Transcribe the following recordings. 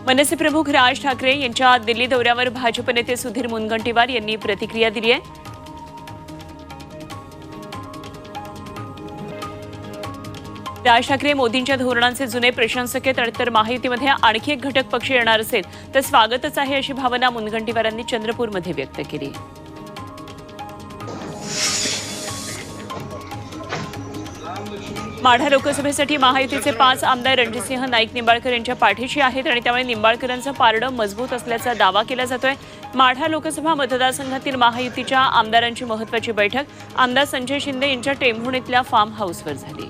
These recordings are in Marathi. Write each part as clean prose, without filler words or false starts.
मनसे प्रमुख राज ठाकरे यांच्या दिल्ली दौऱ्यावर भाजप नेते सुधीर मुनगंटीवार यांनी प्रतिक्रिया दिली आहे. राज ठाकरे मोदींच्या धोरणांचे जुने प्रशंसक आहेत, तर महायुतीमध्ये आणखी एक घटक पक्ष येणार असेल तर स्वागतच आहे अशी भावना मुनगंटीवारांनी चंद्रपूरमध्ये व्यक्त केली. माढा लोकसभेसाठी महायुतीचे 5 आमदार रणजितसिंह नाईक निंबाळकर यांच्या पाठीशी आहेत आणि त्यामुळे निंबाळकरांचं पारडं मजबूत असल्याचा दावा केला जातोय. माढा लोकसभा मतदारसंघातील महायुतीच्या आमदारांची महत्त्वाची बैठक आमदार संजय शिंदे यांच्या टेंभुर्ण इथल्या फार्म हाऊसवर झाली.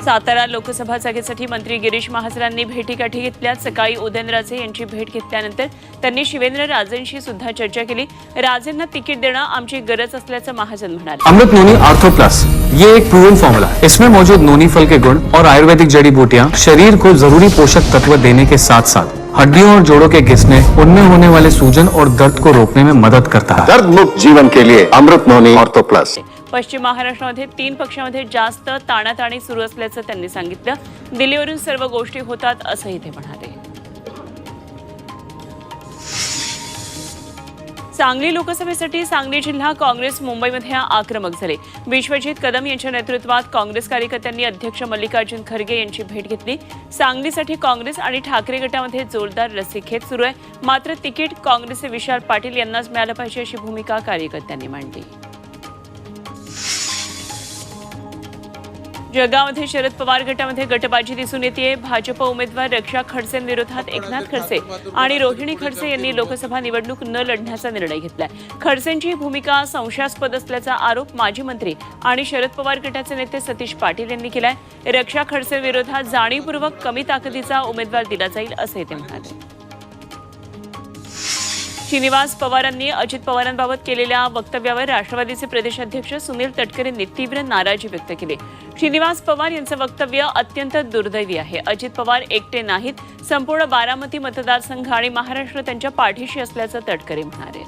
सातारा लोकसभा जागेसाठी मंत्री गिरीश महाजनांनी भेटीगाठी घेतल्या. सकाळी उदयनराजे यांची भेट घेतल्यानंतर त्यांनी शिवेंद्रराजेंशी सुद्धा चर्चा केली. राजेंना तिकीट देणं आमची गरज असल्याचं महाजन म्हणाले. अमृत नोनी आर्थो प्लस ये एक प्रूवन फॉर्मूला है. इसमें मौजूद नोनी फल के गुण और आयुर्वेदिक जड़ी बूटियां शरीर को जरूरी पोषक तत्व देने के साथ साथ हड्डियों और जोड़ों के घिसने, उनमें होने वाले सूजन और दर्द को रोकने में मदद करता है. दर्द मुक्त जीवन के लिए अमृत नोनी आर्थो प्लस. पश्चिम महाराष्ट्रामध्ये 3 पक्षांमध्ये जास्त ताणाताणी सुरू असल्याचं त्यांनी सांगितलं. दिल्लीवरून सर्व गोष्टी होतात असंही ते म्हणाले. सांगली लोकसभेसाठी सांगली जिल्हा काँग्रेस मुंबईमध्ये आक्रमक झाले. विश्वजित कदम यांच्या नेतृत्वात काँग्रेस कार्यकर्त्यांनी अध्यक्ष मल्लिकार्जुन खरगे यांची भेट घेतली. सांगलीसाठी काँग्रेस आणि ठाकरे गटामध्ये जोरदार रस्सीखेच सुरू आहे. मात्र तिकीट काँग्रेसचे विशाल पाटील यांनाच मिळालं पाहिजे अशी भूमिका कार्यकर्त्यांनी मांडली. जळगावमध्ये शरद पवार गटामध्ये गटबाजी दिसून येते. भाजप उमेदवार रक्षा खडसेंविरोधात एकनाथ खडसे आणि रोहिणी खडसे यांनी लोकसभा निवडणूक न लढण्याचा निर्णय घेतलाय. खडसेंची भूमिका संशयास्पद असल्याचा आरोप माजी मंत्री आणि शरद पवार गटाचे नेते सतीश पाटील यांनी केलाय. रक्षा खडसेंविरोधात जाणीवपूर्वक कमी ताकदीचा उमेदवार दिला जाईल असे ते म्हणाले. श्रीनिवास पवारांनी अजित पवारांबाबत केलेल्या वक्तव्यावर राष्ट्रवादीचे प्रदेशाध्यक्ष सुनील तटकरे यांनी तीव्र नाराजी व्यक्त केली. श्रीनिवास पवार यांचं वक्तव्य अत्यंत दुर्दैवी आहे. अजित पवार एकटे नाहीत, संपूर्ण बारामती मतदारसंघ आणि महाराष्ट्र त्यांच्या पाठीशी असल्याचं तटकरे म्हणाले.